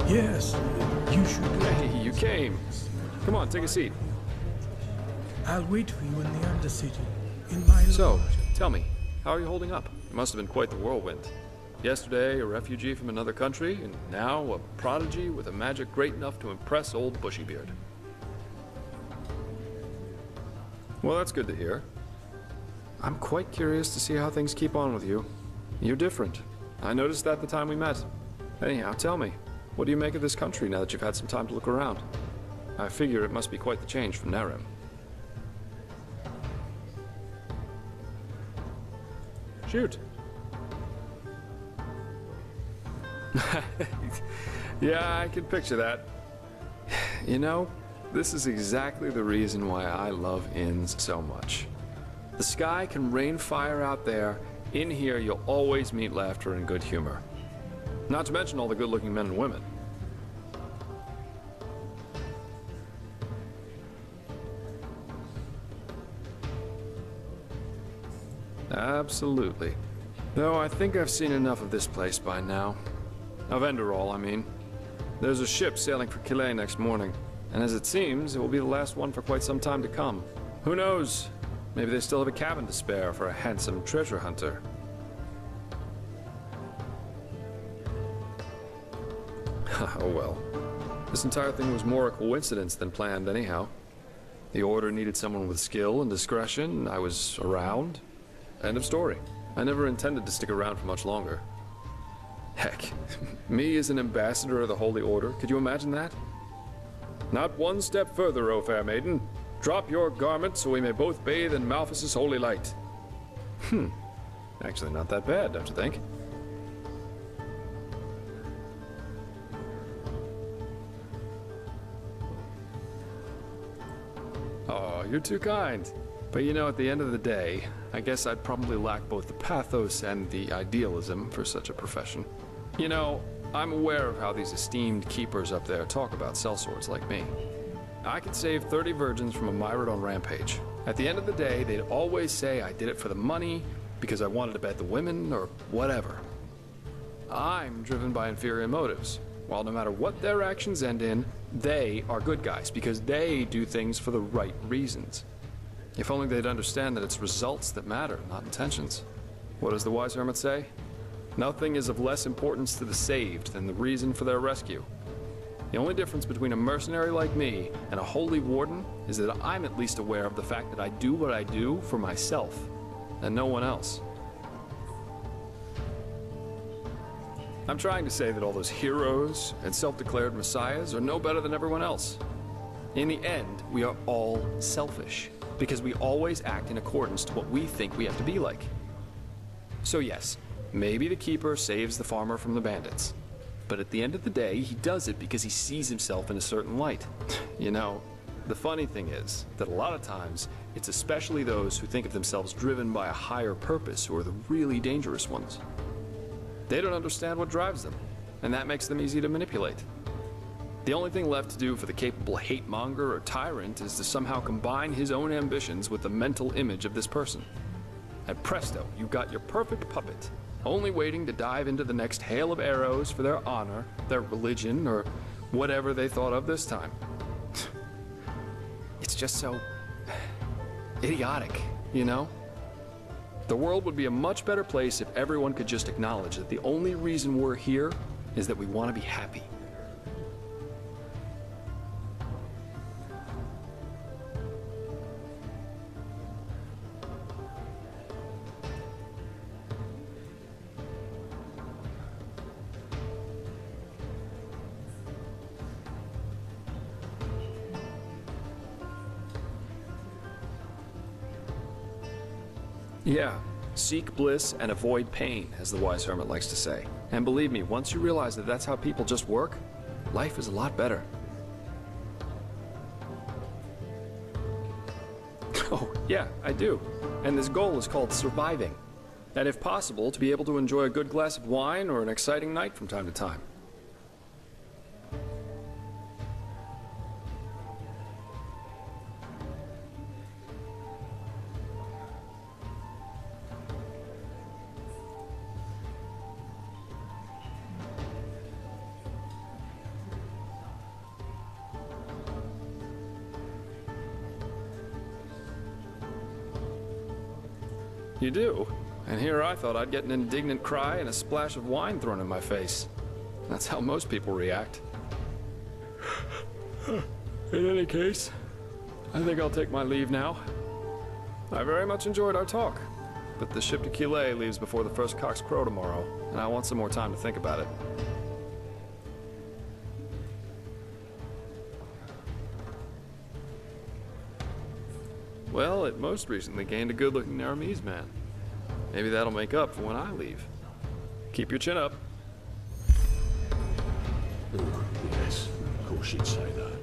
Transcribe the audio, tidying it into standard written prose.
Yes, you should go. Hey, you came. Come on, take a seat. I'll wait for you in the Undercity, in my So, lodge. tell me, how are you holding up? It must have been quite the whirlwind. Yesterday, a refugee from another country, and now a prodigy with a magic great enough to impress old Bushybeard. Well, that's good to hear. I'm quite curious to see how things keep on with you. You're different. I noticed that the time we met. Anyhow, tell me, what do you make of this country now that you've had some time to look around? I figure it must be quite the change from Nerim. Shoot. Yeah, I can picture that. You know, this is exactly the reason why I love inns so much. The sky can rain fire out there. In here, you'll always meet laughter and good humor. Not to mention all the good-looking men and women. Absolutely. Though I think I've seen enough of this place by now. Of Enderal, I mean. There's a ship sailing for Calais next morning, and as it seems, it will be the last one for quite some time to come. Who knows? Maybe they still have a cabin to spare for a handsome treasure hunter. Oh well. This entire thing was more a coincidence than planned anyhow. The Order needed someone with skill and discretion. I was around. End of story. I never intended to stick around for much longer. Heck, me as an ambassador of the Holy Order, could you imagine that? Not one step further, O fair maiden. Drop your garment so we may both bathe in Malphas's holy light. Actually not that bad, don't you think? Oh, you're too kind. But you know, at the end of the day, I guess I'd probably lack both the pathos and the idealism for such a profession. You know, I'm aware of how these esteemed keepers up there talk about sellswords like me. I could save 30 virgins from a Myrid on Rampage. At the end of the day, they'd always say I did it for the money, because I wanted to bet the women, or whatever. I'm driven by inferior motives, while no matter what their actions end in, they are good guys, because they do things for the right reasons. If only they'd understand that it's results that matter, not intentions. What does the wise hermit say? Nothing is of less importance to the saved than the reason for their rescue. The only difference between a mercenary like me and a holy warden is that I'm at least aware of the fact that I do what I do for myself, and no one else. I'm trying to say that all those heroes and self-declared messiahs are no better than everyone else. In the end, we are all selfish, because we always act in accordance to what we think we have to be like. So yes, maybe the keeper saves the farmer from the bandits. But at the end of the day, he does it because he sees himself in a certain light. You know, the funny thing is that a lot of times, it's especially those who think of themselves driven by a higher purpose who are the really dangerous ones. They don't understand what drives them, and that makes them easy to manipulate. The only thing left to do for the capable hate-monger or tyrant is to somehow combine his own ambitions with the mental image of this person. And presto, you've got your perfect puppet, only waiting to dive into the next hail of arrows for their honor, their religion, or whatever they thought of this time. It's just so idiotic, you know? The world would be a much better place if everyone could just acknowledge that the only reason we're here is that we want to be happy. Yeah, seek bliss and avoid pain, as the wise hermit likes to say. And believe me, once you realize that that's how people just work, life is a lot better. Oh, yeah, I do. And this goal is called surviving. And if possible, to be able to enjoy a good glass of wine or an exciting night from time to time. You do? And here I thought I'd get an indignant cry and a splash of wine thrown in my face. That's how most people react. In any case, I think I'll take my leave now. I very much enjoyed our talk, but the ship to Kile leaves before the first cocks crow tomorrow, and I want some more time to think about it. Well, it most recently gained a good-looking Naramese man. Maybe that'll make up for when I leave. Keep your chin up. Oh, yes, of course you'd say that.